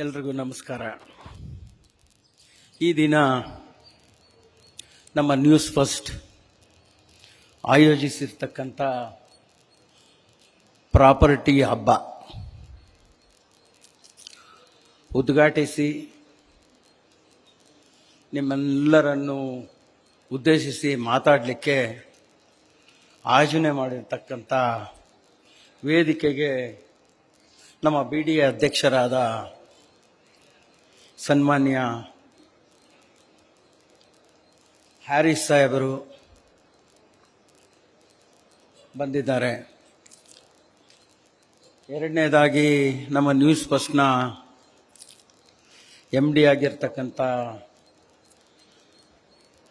ಎಲ್ರಿಗೂ ನಮಸ್ಕಾರ. ಈ ದಿನ ನಮ್ಮ ನ್ಯೂಸ್ ಫಸ್ಟ್ ಆಯೋಜಿಸಿರ್ತಕ್ಕಂಥ ಪ್ರಾಪರ್ಟಿ ಹಬ್ಬ ಉದ್ಘಾಟಿಸಿ ನಿಮ್ಮೆಲ್ಲರನ್ನು ಉದ್ದೇಶಿಸಿ ಮಾತಾಡಲಿಕ್ಕೆ ಆಯೋಜನೆ ಮಾಡಿರ್ತಕ್ಕಂಥ ವೇದಿಕೆಗೆ ನಮ್ಮ BDA ಅಧ್ಯಕ್ಷರಾದ ಸನ್ಮಾನ್ಯ ಹ್ಯಾರಿಸ್ ಸಾಹೇಬರು ಬಂದಿದ್ದಾರೆ. ಎರಡನೇದಾಗಿ ನಮ್ಮ ನ್ಯೂಸ್ ಫಸ್ಟ್ನ MD ಆಗಿರ್ತಕ್ಕಂಥ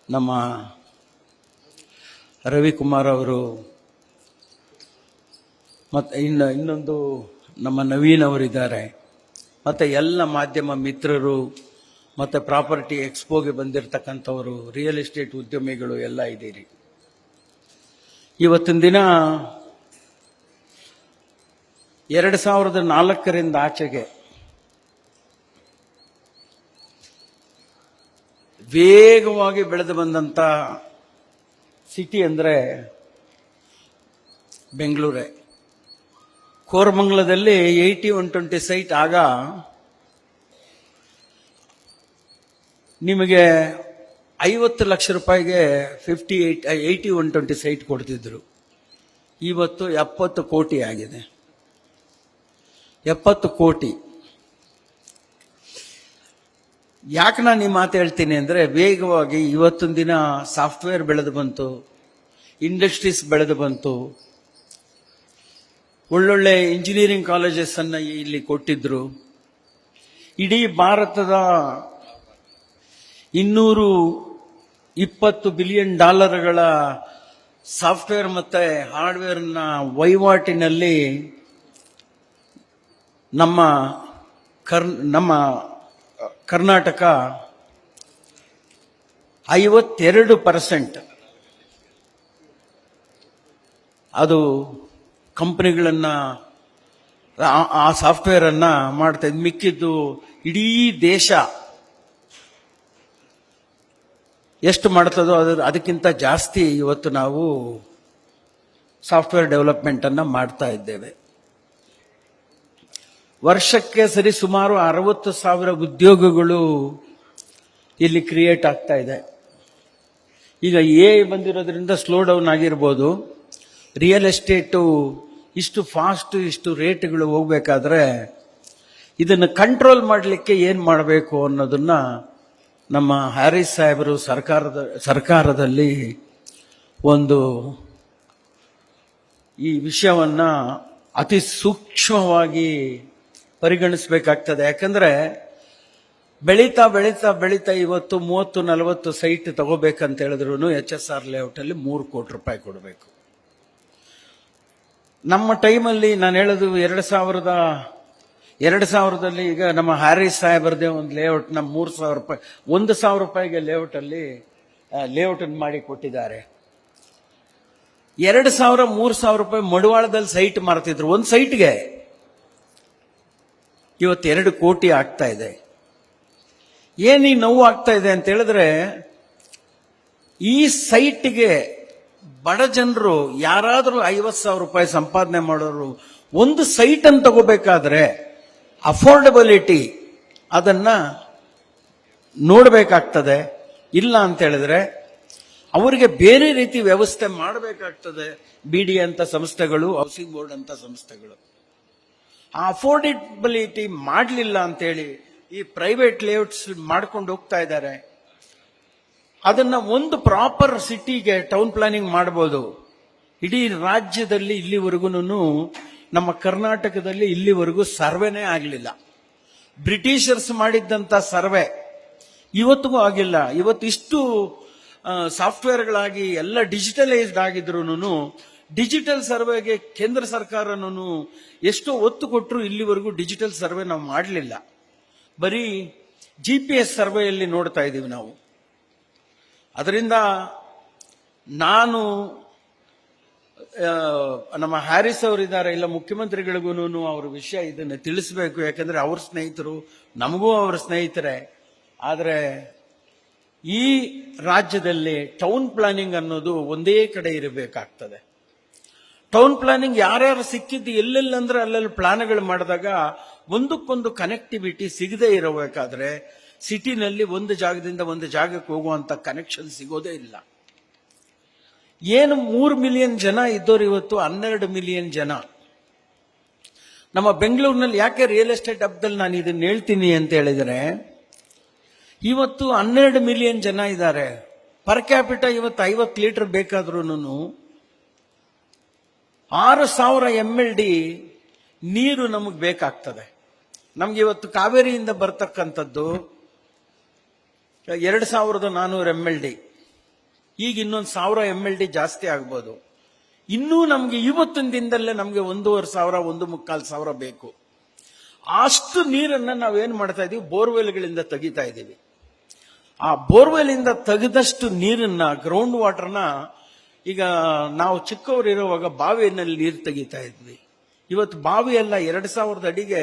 ನಮ್ಮ ರವಿಕುಮಾರ್ ಅವರು, ಮತ್ತು ಇನ್ನೊಂದು ನಮ್ಮ ನವೀನ್ ಅವರಿದ್ದಾರೆ, ಮತ್ತು ಎಲ್ಲ ಮಾಧ್ಯಮ ಮಿತ್ರರು, ಮತ್ತು ಪ್ರಾಪರ್ಟಿ ಎಕ್ಸ್ಪೋಗೆ ಬಂದಿರತಕ್ಕಂಥವರು, ರಿಯಲ್ ಎಸ್ಟೇಟ್ ಉದ್ಯಮಿಗಳು ಎಲ್ಲ ಇದ್ದೀರಿ. ಇವತ್ತಿನ ದಿನ 2004ರಿಂದ ಆಚೆಗೆ ವೇಗವಾಗಿ ಬೆಳೆದು ಬಂದಂಥ ಸಿಟಿ ಅಂದರೆ ಬೆಂಗಳೂರೇ. ಕೋರಮಂಗಲದಲ್ಲಿ 80-120 ಸೈಟ್ ಆಗ ನಿಮಗೆ 50 ಲಕ್ಷ ರೂಪಾಯಿಗೆ 80-120 ಸೈಟ್ ಕೊಡ್ತಿದ್ರು. ಇವತ್ತು 70 ಕೋಟಿ ಆಗಿದೆ. 70 ಕೋಟಿ. ಯಾಕೆ ನಾನು ಈ ಮಾತು ಹೇಳ್ತೀನಿ ಅಂದರೆ, ವೇಗವಾಗಿ ಇವತ್ತಿನ ದಿನ ಸಾಫ್ಟ್ವೇರ್ ಬೆಳೆದು ಬಂತು, ಇಂಡಸ್ಟ್ರೀಸ್ ಬೆಳೆದು ಬಂತು, ಒಳ್ಳೊಳ್ಳೆ ಇಂಜಿನಿಯರಿಂಗ್ ಕಾಲೇಜಸ್ ಅನ್ನು ಇಲ್ಲಿ ಕೊಟ್ಟಿದ್ರು. ಇಡೀ ಭಾರತದ $220 ಬಿಲಿಯನ್ ಸಾಫ್ಟ್ವೇರ್ ಮತ್ತು ಹಾರ್ಡ್ವೇರ್ನ ವಹಿವಾಟಿನಲ್ಲಿ ನಮ್ಮ ಕರ್ನಾಟಕ 52% ಅದು ಕಂಪನಿಗಳನ್ನು ಆ ಸಾಫ್ಟ್ವೇರ್ ಅನ್ನ ಮಾಡ್ತಾ ಇದ್ದು. ಮಿಕ್ಕಿದ್ದು ಇಡೀ ದೇಶ ಎಷ್ಟು ಮಾಡ್ತದೋ ಅದಕ್ಕಿಂತ ಜಾಸ್ತಿ ಇವತ್ತು ನಾವು ಸಾಫ್ಟ್ವೇರ್ ಡೆವಲಪ್ಮೆಂಟ್ ಅನ್ನ ಮಾಡ್ತಾ ಇದ್ದೇವೆ. ವರ್ಷಕ್ಕೆ ಸರಿ ಸುಮಾರು 60,000 ಉದ್ಯೋಗಗಳು ಇಲ್ಲಿ ಕ್ರಿಯೇಟ್ ಆಗ್ತಾ ಇದೆ. ಈಗ AI ಬಂದಿರೋದ್ರಿಂದ ಸ್ಲೋ ಡೌನ್ ಆಗಿರ್ಬೋದು. ರಿಯಲ್ ಎಸ್ಟೇಟು ಇಷ್ಟು ಫಾಸ್ಟ್, ಇಷ್ಟು ರೇಟ್ಗಳು ಹೋಗ್ಬೇಕಾದ್ರೆ ಇದನ್ನು ಕಂಟ್ರೋಲ್ ಮಾಡಲಿಕ್ಕೆ ಏನು ಮಾಡಬೇಕು ಅನ್ನೋದನ್ನ ನಮ್ಮ ಹ್ಯಾರಿಸ್ ಸಾಹೇಬರು ಸರ್ಕಾರದಲ್ಲಿ ಒಂದು ಈ ವಿಷಯವನ್ನ ಅತಿ ಸೂಕ್ಷ್ಮವಾಗಿ ಪರಿಗಣಿಸಬೇಕಾಗ್ತದೆ. ಯಾಕಂದ್ರೆ ಬೆಳೀತಾ ಬೆಳೀತಾ ಬೆಳೀತಾ ಇವತ್ತು 30-40 ಸೈಟ್ ತಗೋಬೇಕಂತ ಹೇಳಿದ್ರು HSR ಲೇಔಟ್ ಅಲ್ಲಿ 3 ಕೋಟಿ ರೂಪಾಯಿ ಕೊಡಬೇಕು. ನಮ್ಮ ಟೈಮಲ್ಲಿ ನಾನು ಹೇಳೋದು 2000ದಲ್ಲಿ ಈಗ ನಮ್ಮ ಹ್ಯಾರಿಸ್ ಸಾಹೇಬರದೇ ಒಂದು ಲೇಔಟ್ ನ 3,000 ರೂಪಾಯಿ, 1,000 ರೂಪಾಯಿಗೆ ಲೇಔಟ್ ಮಾಡಿ ಕೊಟ್ಟಿದ್ದಾರೆ. 2,000-3,000 ರೂಪಾಯಿ ಮಡಿವಾಳದಲ್ಲಿ ಸೈಟ್ ಮಾರ್ತಿದ್ರು ಒಂದು ಸೈಟ್ಗೆ. ಇವತ್ತು 2 ಕೋಟಿ ಆಗ್ತಾ ಇದೆ. ಏನ್ ಈ ನೋವು ಆಗ್ತಾ ಇದೆ ಅಂತ ಹೇಳಿದ್ರೆ, ಈ ಸೈಟ್ಗೆ ಬಡ ಜನರು ಯಾರಾದರೂ 50,000 ರೂಪಾಯಿ ಸಂಪಾದನೆ ಮಾಡೋರು ಒಂದು ಸೈಟ್ ಅನ್ನು ತಗೋಬೇಕಾದ್ರೆ ಅಫೋರ್ಡಬಿಲಿಟಿ ಅದನ್ನ ನೋಡಬೇಕಾಗ್ತದೆ. ಇಲ್ಲ ಅಂತ ಹೇಳಿದ್ರೆ ಅವರಿಗೆ ಬೇರೆ ರೀತಿ ವ್ಯವಸ್ಥೆ ಮಾಡಬೇಕಾಗ್ತದೆ. BDA ಅಂತ ಸಂಸ್ಥೆಗಳು, ಹೌಸಿಂಗ್ ಬೋರ್ಡ್ ಅಂತ ಸಂಸ್ಥೆಗಳು ಆ ಅಫೋರ್ಡಬಿಲಿಟಿ ಮಾಡಲಿಲ್ಲ ಅಂತೇಳಿ ಈ ಪ್ರೈವೇಟ್ ಲೇಔಟ್ಸ್ ಮಾಡ್ಕೊಂಡು ಹೋಗ್ತಾ ಇದ್ದಾರೆ. ಅದನ್ನ ಒಂದು ಪ್ರಾಪರ್ ಸಿಟಿಗೆ ಟೌನ್ ಪ್ಲಾನಿಂಗ್ ಮಾಡಬಹುದು. ಇಡೀ ರಾಜ್ಯದಲ್ಲಿ ಇಲ್ಲಿವರೆಗೂ, ನಮ್ಮ ಕರ್ನಾಟಕದಲ್ಲಿ ಇಲ್ಲಿವರೆಗೂ ಸರ್ವೆನೇ ಆಗಲಿಲ್ಲ. ಬ್ರಿಟಿಷರ್ಸ್ ಮಾಡಿದ್ದಂತ ಸರ್ವೆ ಇವತ್ತಿಗೂ ಆಗಿಲ್ಲ. ಇವತ್ತಿಷ್ಟು ಸಾಫ್ಟ್ವೇರ್ಗಳಾಗಿ ಎಲ್ಲ ಡಿಜಿಟಲೈಸ್ಡ್ ಆಗಿದ್ರು ಡಿಜಿಟಲ್ ಸರ್ವೆಗೆ ಕೇಂದ್ರ ಸರ್ಕಾರನೂ ಎಷ್ಟು ಒತ್ತು ಕೊಟ್ಟರು ಇಲ್ಲಿವರೆಗೂ ಡಿಜಿಟಲ್ ಸರ್ವೆ ನಾವು ಮಾಡಲಿಲ್ಲ. ಬರೀ GPS ಸರ್ವೆಯಲ್ಲಿ ನೋಡ್ತಾ ಇದ್ದೀವಿ ನಾವು. ಅದರಿಂದ ನಾನು ನಮ್ಮ ಹ್ಯಾರಿಸ್ ಅವರಿದ್ದಾರೆ, ಇಲ್ಲ ಮುಖ್ಯಮಂತ್ರಿಗಳಿಗೂ ಅವ್ರ ವಿಷಯ ಇದನ್ನ ತಿಳಿಸಬೇಕು. ಯಾಕಂದ್ರೆ ಅವ್ರ ಸ್ನೇಹಿತರು, ನಮಗೂ ಅವರ ಸ್ನೇಹಿತರೆ. ಆದರೆ ಈ ರಾಜ್ಯದಲ್ಲಿ ಟೌನ್ ಪ್ಲಾನಿಂಗ್ ಅನ್ನೋದು ಒಂದೇ ಕಡೆ ಇರಬೇಕಾಗ್ತದೆ. ಟೌನ್ ಪ್ಲಾನಿಂಗ್ ಯಾರ್ಯಾರು ಸಿಕ್ಕಿದ್ದು ಎಲ್ಲೆಲ್ಲಂದ್ರೆ ಅಲ್ಲೆಲ್ಲಿ ಪ್ಲಾನ್ಗಳು ಮಾಡಿದಾಗ ಒಂದಕ್ಕೊಂದು ಕನೆಕ್ಟಿವಿಟಿ ಸಿಗದೆ ಇರಬೇಕಾದ್ರೆ ಸಿಟಿನಲ್ಲಿ ಒಂದು ಜಾಗದಿಂದ ಒಂದು ಜಾಗಕ್ಕೆ ಹೋಗುವಂತ ಕನೆಕ್ಷನ್ ಸಿಗೋದೇ ಇಲ್ಲ. ಏನು 3 ಮಿಲಿಯನ್ ಜನ ಇದ್ದವರು ಇವತ್ತು 12 ಮಿಲಿಯನ್ ಜನ. ನಮ್ಮ ಬೆಂಗಳೂರಿನಲ್ಲಿ ಯಾಕೆ ರಿಯಲ್ ಎಸ್ಟೇಟ್ ಹಬ್ದಲ್ಲಿ ನಾನು ಇದನ್ನ ಹೇಳ್ತೀನಿ ಅಂತ ಹೇಳಿದ್ರೆ, ಇವತ್ತು 12 ಮಿಲಿಯನ್ ಜನ ಇದ್ದಾರೆ. ಪರ್ ಕ್ಯಾಪಿಟ ಇವತ್ತು 50 ಲೀಟರ್ ಬೇಕಾದ್ರೂ 6,000 MLD ನೀರು ನಮಗೆ ಬೇಕಾಗ್ತದೆ. ನಮ್ಗೆ ಇವತ್ತು ಕಾವೇರಿಯಿಂದ ಬರ್ತಕ್ಕಂಥದ್ದು 2,400 MLD. ಈಗ ಇನ್ನೊಂದು 1,000 MLD ಜಾಸ್ತಿ ಆಗ್ಬೋದು. ಇನ್ನೂ ನಮ್ಗೆ ಇವತ್ತಿನ ದಿನದಲ್ಲೇ ನಮ್ಗೆ 1,500 1,400 ಬೇಕು. ಅಷ್ಟು ನೀರನ್ನ ನಾವೇನ್ ಮಾಡ್ತಾ ಇದೀವಿ, ಬೋರ್ವೆಲ್ಗಳಿಂದ ತೆಗಿತಾ ಇದ್ದೀವಿ. ಆ ಬೋರ್ವೆಲ್ ಇಂದ ತೆಗೆದಷ್ಟು ನೀರನ್ನ, ಗ್ರೌಂಡ್ ವಾಟರ್ನ, ಈಗ ನಾವು ಚಿಕ್ಕವರಿರುವಾಗ ಬಾವಿಯಲ್ಲಿ ನೀರು ತೆಗಿತಾ ಇದ್ವಿ. ಇವತ್ತು ಬಾವಿ ಎಲ್ಲ 2,000 ಅಡಿಗೆ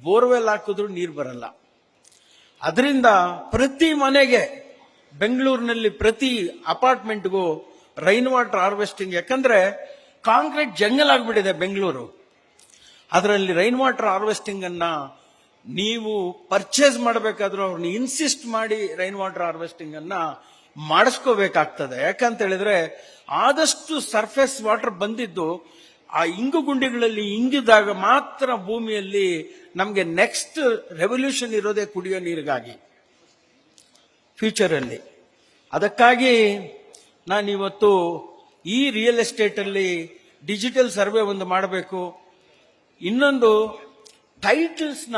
ಬೋರ್ವೆಲ್ ಹಾಕಿದ್ರು ನೀರು ಬರಲ್ಲ. ಅದರಿಂದ ಪ್ರತಿ ಮನೆಗೆ, ಬೆಂಗಳೂರಿನಲ್ಲಿ ಪ್ರತಿ ಅಪಾರ್ಟ್ಮೆಂಟ್ಗೂ ರೈನ್ ವಾಟರ್ ಹಾರ್ವೆಸ್ಟಿಂಗ್, ಯಾಕಂದ್ರೆ ಕಾಂಕ್ರೀಟ್ ಜಂಗಲ್ ಆಗ್ಬಿಟ್ಟಿದೆ ಬೆಂಗಳೂರು. ಅದರಲ್ಲಿ ರೈನ್ ವಾಟರ್ ಹಾರ್ವೆಸ್ಟಿಂಗ್ ಅನ್ನ ನೀವು ಪರ್ಚೇಸ್ ಮಾಡಬೇಕಾದ್ರೂ ಅವ್ರನ್ನ ಇನ್ಸಿಸ್ಟ್ ಮಾಡಿ ರೈನ್ ವಾಟರ್ ಹಾರ್ವೆಸ್ಟಿಂಗ್ ಅನ್ನ ಮಾಡಿಸ್ಕೋಬೇಕಾಗ್ತದೆ. ಯಾಕಂತ ಹೇಳಿದ್ರೆ ಆದಷ್ಟು ಸರ್ಫೇಸ್ ವಾಟರ್ ಬಂದಿದ್ದು ಆ ಇಂಗು ಗುಂಡಿಗಳಲ್ಲಿ ಇಂಗಿದಾಗ ಮಾತ್ರ ಭೂಮಿಯಲ್ಲಿ ನಮಗೆ ನೆಕ್ಸ್ಟ್ ರೆವಲ್ಯೂಷನ್ ಇರೋದೇ ಕುಡಿಯೋ ನೀರಿಗಾಗಿ ಫ್ಯೂಚರ್ ಅಲ್ಲಿ. ಅದಕ್ಕಾಗಿ ನಾನಿವತ್ತು ಈ ರಿಯಲ್ ಎಸ್ಟೇಟ್ ಅಲ್ಲಿ ಡಿಜಿಟಲ್ ಸರ್ವೆ ಒಂದು ಮಾಡಬೇಕು. ಇನ್ನೊಂದು ಟೈಟಲ್ಸ್ ನ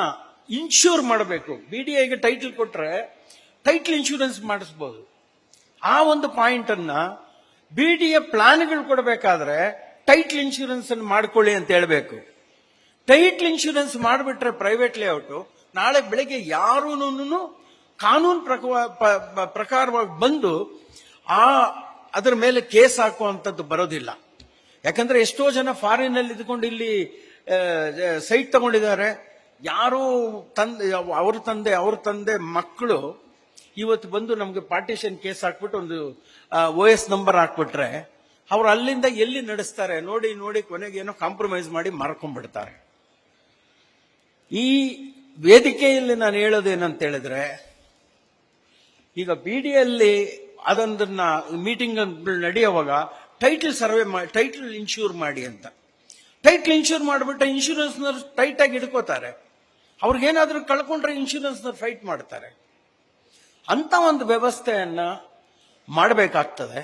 ಇನ್ಶೂರ್ ಮಾಡಬೇಕು. BDIಗೆ ಟೈಟಲ್ ಕೊಟ್ರೆ ಟೈಟಲ್ ಇನ್ಶೂರೆನ್ಸ್ ಮಾಡಿಸಬಹುದು. ಆ ಒಂದು ಪಾಯಿಂಟ್ ಅನ್ನ BDA ಪ್ಲಾನ್ಗಳು ಕೊಡಬೇಕಾದ್ರೆ ಟೈಟಲ್ ಇನ್ಶೂರೆನ್ಸ್ ಅನ್ನು ಮಾಡ್ಕೊಳ್ಳಿ ಅಂತ ಹೇಳ್ಬೇಕು. ಟೈಟಲ್ ಇನ್ಶೂರೆನ್ಸ್ ಮಾಡಿಬಿಟ್ರೆ ಪ್ರೈವೇಟ್ ಲೇಔಟ್, ನಾಳೆ ಬೆಳಗ್ಗೆ ಯಾರೂನು ಕಾನೂನು ಪ್ರಕಾರವಾಗಿ ಬಂದು ಅದರ ಮೇಲೆ ಕೇಸ್ ಹಾಕುವಂಥದ್ದು ಬರೋದಿಲ್ಲ. ಯಾಕಂದ್ರೆ ಎಷ್ಟೋ ಜನ ಫಾರಿನ್ ಅಲ್ಲಿ ಇದ್ಕೊಂಡು ಇಲ್ಲಿ ಸೈಟ್ ತಗೊಂಡಿದ್ದಾರೆ. ಯಾರೋ ಅವ್ರ ತಂದೆ ಮಕ್ಕಳು ಇವತ್ತು ಬಂದು ನಮ್ಗೆ ಪಾರ್ಟಿಷನ್ ಕೇಸ್ ಹಾಕ್ಬಿಟ್ಟು ಒಂದು OS ನಂಬರ್ ಹಾಕ್ಬಿಟ್ರೆ ಅವ್ರು ಅಲ್ಲಿಂದ ಎಲ್ಲಿ ನಡೆಸ್ತಾರೆ ನೋಡಿ ನೋಡಿ ಕೊನೆಗೆ ಏನೋ ಕಾಂಪ್ರಮೈಸ್ ಮಾಡಿ ಮಾರ್ಕೊಂಡ್ಬಿಡ್ತಾರೆ. ಈ ವೇದಿಕೆಯಲ್ಲಿ ನಾನು ಹೇಳೋದೇನಂತ ಹೇಳಿದ್ರೆ, ಈಗ BDಯಲ್ಲಿ ಅದೊಂದನ್ನ ಮೀಟಿಂಗ್ ನಡೆಯುವಾಗ ಟೈಟಲ್ ಸರ್ವೆ ಮಾಡಿ, ಟೈಟಲ್ ಇನ್ಶೂರ್ ಮಾಡಿ ಅಂತ. ಟೈಟಲ್ ಇನ್ಶೂರ್ ಮಾಡಿಬಿಟ್ರೆ ಇನ್ಶೂರೆನ್ಸ್ನವ್ರು ಟೈಟ್ ಆಗಿ ಹಿಡ್ಕೋತಾರೆ. ಅವ್ರಿಗೇನಾದ್ರೂ ಕಳ್ಕೊಂಡ್ರೆ ಇನ್ಶೂರೆನ್ಸ್ನವ್ರು ಫೈಟ್ ಮಾಡ್ತಾರೆ. ಅಂತ ಒಂದು ವ್ಯವಸ್ಥೆಯನ್ನ ಮಾಡಬೇಕಾಗ್ತದೆ.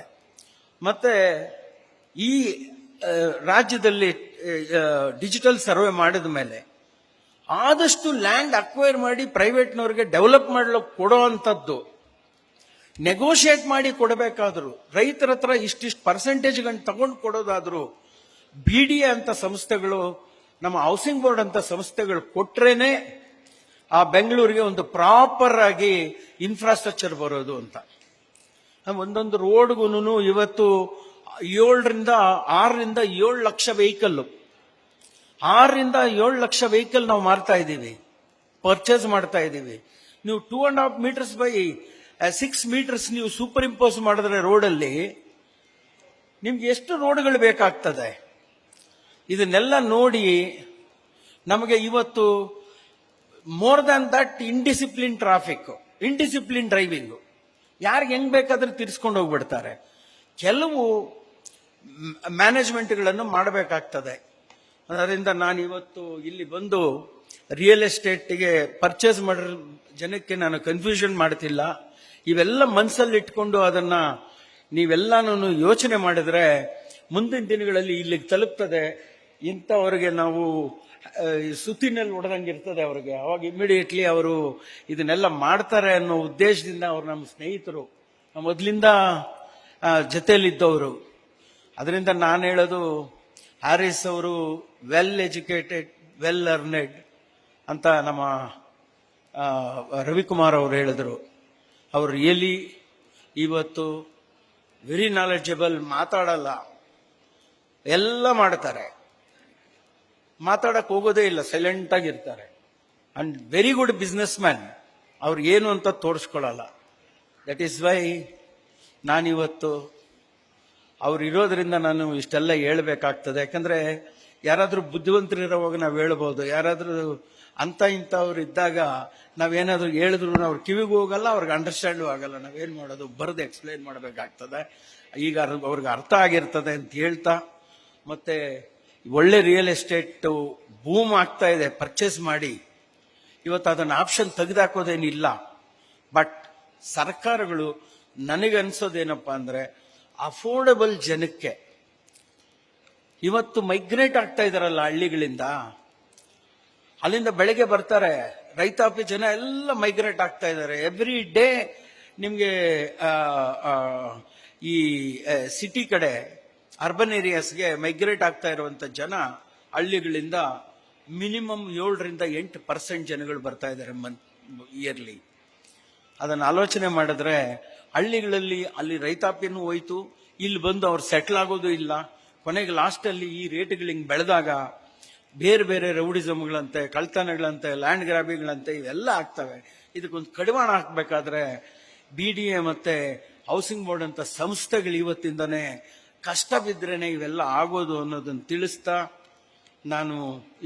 ಮತ್ತೆ ಈ ರಾಜ್ಯದಲ್ಲಿ ಡಿಜಿಟಲ್ ಸರ್ವೆ ಮಾಡಿದ ಮೇಲೆ ಆದಷ್ಟು ಲ್ಯಾಂಡ್ ಅಕ್ವೈರ್ ಮಾಡಿ ಪ್ರೈವೇಟ್ನವ್ರಿಗೆ ಡೆವಲಪ್ ಮಾಡ್ಲಿಕ್ಕೆ ಕೊಡೋ ಅಂಥದ್ದು, ನೆಗೋಷಿಯೇಟ್ ಮಾಡಿ ಕೊಡಬೇಕಾದ್ರು, ರೈತರ ಹತ್ರ ಇಷ್ಟಿಷ್ಟು ಪರ್ಸೆಂಟೇಜ್ ಗಂಟು ತಗೊಂಡು ಕೊಡೋದಾದ್ರು BDA ಅಂತ ಸಂಸ್ಥೆಗಳು, ನಮ್ಮ ಹೌಸಿಂಗ್ ಬೋರ್ಡ್ ಅಂತ ಸಂಸ್ಥೆಗಳು ಕೊಟ್ರೇನೆ ಆ ಬೆಂಗಳೂರಿಗೆ ಒಂದು ಪ್ರಾಪರ್ ಆಗಿ ಇನ್ಫ್ರಾಸ್ಟ್ರಕ್ಚರ್ ಬರೋದು ಅಂತ. ಒಂದೊಂದು ರೋಡ್ಗೂ ಇವತ್ತು 6 ರಿಂದ 7 ಲಕ್ಷ ವೆಹಿಕಲ್, 6 ರಿಂದ 7 ಲಕ್ಷ ವೆಹಿಕಲ್ ನಾವು ಮಾರ್ತಾ ಇದ್ದೀವಿ, ಪರ್ಚೇಸ್ ಮಾಡ್ತಾ ಇದ್ದೀವಿ. ನೀವು 2.5 ಮೀಟರ್ಸ್ ಬೈ 6 ಮೀಟರ್ಸ್ ನೀವು ಸೂಪರ್ ಇಂಪೋಸ್ ಮಾಡಿದ್ರೆ ರೋಡಲ್ಲಿ ನಿಮ್ಗೆ ಎಷ್ಟು ರೋಡ್ಗಳು ಬೇಕಾಗ್ತದೆ. ಇದನ್ನೆಲ್ಲ ನೋಡಿ ನಮಗೆ ಇವತ್ತು more than that indiscipline traffic, indiscipline driving, ಯಾರಿಗೆ ಹೆಂಗ್ ಬೇಕಾದ್ರೆ ತಿರ್ಸ್ಕೊಂಡು ಹೋಗ್ಬಿಡ್ತಾರೆ. ಕೆಲವು ಮ್ಯಾನೇಜ್ಮೆಂಟ್ಗಳನ್ನು ಮಾಡಬೇಕಾಗ್ತದೆ. ಅದರಿಂದ ನಾನು ಇವತ್ತು ಇಲ್ಲಿ ಬಂದು ರಿಯಲ್ ಎಸ್ಟೇಟ್ಗೆ ಪರ್ಚೇಸ್ ಮಾಡಿರೋ ಜನಕ್ಕೆ ನಾನು ಕನ್ಫ್ಯೂಷನ್ ಮಾಡ್ತಿಲ್ಲ. ಇವೆಲ್ಲ ಮನಸ್ಸಲ್ಲಿ ಇಟ್ಕೊಂಡು ಅದನ್ನ ನೀವೆಲ್ಲಾನು ಯೋಚನೆ ಮಾಡಿದ್ರೆ ಮುಂದಿನ ದಿನಗಳಲ್ಲಿ ಇಲ್ಲಿಗೆ ತಲುಪ್ತದೆ. ಇಂಥವ್ರಿಗೆ ನಾವು ಸುತ್ತಿನಲ್ಲಿ ಹೊಡೆದಂಗಿರ್ತದೆ ಅವ್ರಿಗೆ. ಅವಾಗ ಇಮಿಡಿಯೇಟ್ಲಿ ಅವರು ಇದನ್ನೆಲ್ಲ ಮಾಡ್ತಾರೆ ಅನ್ನೋ ಉದ್ದೇಶದಿಂದ ಅವ್ರು ನಮ್ಮ ಸ್ನೇಹಿತರು, ಮೊದಲಿಂದ ಜೊತೆಯಲ್ಲಿದ್ದವರು. ಅದರಿಂದ ನಾನು ಹೇಳೋದು, ಹ್ಯಾರಿಸ್ ಅವರು ವೆಲ್ ಎಜುಕೇಟೆಡ್, ವೆಲ್ ಅರ್ನೆಡ್ ಅಂತ ನಮ್ಮ ರವಿಕುಮಾರ್ ಅವರು ಹೇಳಿದ್ರು. ಅವರು ರಿಯಲಿ ಇವತ್ತು ವೆರಿ ನಾಲೆಡ್ಜಬಲ್, ಮಾತಾಡಲ್ಲ, ಎಲ್ಲ ಮಾಡ್ತಾರೆ, ಮಾತಾಡಕ್ ಹೋಗೋದೇ ಇಲ್ಲ, ಸೈಲೆಂಟ್ ಆಗಿರ್ತಾರೆ. And very good business man, ಅವ್ರು ಏನು ಅಂತ ತೋರಿಸ್ಕೊಳ್ಳಲ್ಲ. ದಟ್ ಈಸ್ ವೈ ನಾನಿವತ್ತು ಅವ್ರು ಇರೋದ್ರಿಂದ ನಾನು ಇಷ್ಟೆಲ್ಲ ಹೇಳ್ಬೇಕಾಗ್ತದೆ. ಯಾಕಂದ್ರೆ ಯಾರಾದ್ರೂ ಬುದ್ಧಿವಂತರಿರೋವಾಗ ನಾವು ಹೇಳ್ಬೋದು, ಯಾರಾದ್ರೂ ಅಂತ ಇಂಥವ್ರು ಇದ್ದಾಗ ನಾವೇನಾದ್ರೂ ಹೇಳಿದ್ರು ಅವ್ರ ಕಿವಿಗೂ ಹೋಗಲ್ಲ, ಅವ್ರಿಗೆ ಅಂಡರ್ಸ್ಟ್ಯಾಂಡು ಆಗಲ್ಲ. ನಾವೇನ್ ಮಾಡೋದು, ಬರೆದು ಎಕ್ಸ್ಪ್ಲೈನ್ ಮಾಡಬೇಕಾಗ್ತದೆ. ಈಗ ಅವ್ರಿಗೆ ಅರ್ಥ ಆಗಿರ್ತದೆ ಅಂತ ಹೇಳ್ತಾ, ಮತ್ತೆ ಒಳ್ಳೆ ರಿಯಲ್ ಎಸ್ಟೇಟ್ ಬೂಮ್ ಆಗ್ತಾ ಇದೆ, ಪರ್ಚೇಸ್ ಮಾಡಿ. ಇವತ್ತು ಅದನ್ನ ಆಪ್ಷನ್ ತೆಗೆದಾಕೋದೇನಿಲ್ಲ. ಬಟ್ ಸರ್ಕಾರಗಳು ನನಗನ್ಸೋದೇನಪ್ಪಾ ಅಂದ್ರೆ ಅಫೋರ್ಡಬಲ್ ಜನಕ್ಕೆ ಇವತ್ತು ಮೈಗ್ರೇಟ್ ಆಗ್ತಾ ಇದಾರಲ್ಲ ಹಳ್ಳಿಗಳಿಂದ, ಅಲ್ಲಿಂದ ಬೆಳಗ್ಗೆ ಬರ್ತಾರೆ, ರೈತಾಪಿ ಜನ ಎಲ್ಲ ಮೈಗ್ರೇಟ್ ಆಗ್ತಾ ಇದ್ದಾರೆ. ಎವ್ರಿ ಡೇ ನಿಮ್ಗೆ ಈ ಸಿಟಿ ಕಡೆ ಅರ್ಬನ್ ಏರಿಯಾಸ್ಗೆ ಮೈಗ್ರೇಟ್ ಆಗ್ತಾ ಇರುವಂತ ಜನ ಹಳ್ಳಿಗಳಿಂದ ಮಿನಿಮಮ್ 7-8% ಜನಗಳು ಬರ್ತಾ ಇದ್ದಾರೆ ಇಯರ್ಲಿ. ಅದನ್ನು ಆಲೋಚನೆ ಮಾಡಿದ್ರೆ ಹಳ್ಳಿಗಳಲ್ಲಿ ಅಲ್ಲಿ ರೈತಾಪಿನೂ ಹೋಯ್ತು, ಇಲ್ಲಿ ಬಂದು ಅವ್ರು ಸೆಟ್ಲ್ ಆಗೋದು ಇಲ್ಲ. ಕೊನೆಗೆ ಲಾಸ್ಟ್ ಅಲ್ಲಿ ಈ ರೇಟ್ಗಳು ಬೆಳೆದಾಗ ಬೇರೆ ಬೇರೆ ರೌಡಿಸಮ್ಗಳಂತೆ, ಕಳ್ತನಗಳಂತೆ, ಲ್ಯಾಂಡ್ ಗ್ರಾಬಿಗಳಂತೆ ಇವೆಲ್ಲ ಆಗ್ತವೆ. ಇದಕ್ಕೊಂದು ಕಡಿವಾಣ ಹಾಕ್ಬೇಕಾದ್ರೆ BDA ಮತ್ತೆ ಹೌಸಿಂಗ್ ಬೋರ್ಡ್ ಅಂತ ಸಂಸ್ಥೆಗಳು ಇವತ್ತಿಂದನೇ ಕಷ್ಟ ಬಿದ್ರೇನೆ ಇವೆಲ್ಲ ಆಗೋದು ಅನ್ನೋದನ್ನು ತಿಳಿಸ್ತಾ, ನಾನು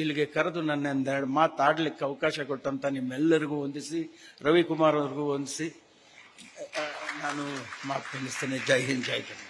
ಇಲ್ಲಿಗೆ ಕರೆದು ನನ್ನೆಂದೆರಡು ಮಾತಾಡ್ಲಿಕ್ಕೆ ಅವಕಾಶ ಕೊಟ್ಟಂತ ನಿಮ್ಮೆಲ್ಲರಿಗೂ ವಂದಿಸಿ, ರವಿಕುಮಾರ್ ಅವ್ರಿಗೂ ವಂದಿಸಿ ನಾನು ಮಾತು ತಿಳಿಸ್ತೇನೆ. ಜೈ ಹಿಂದ್, ಜೈ ಕರ್ನಾಟಕ.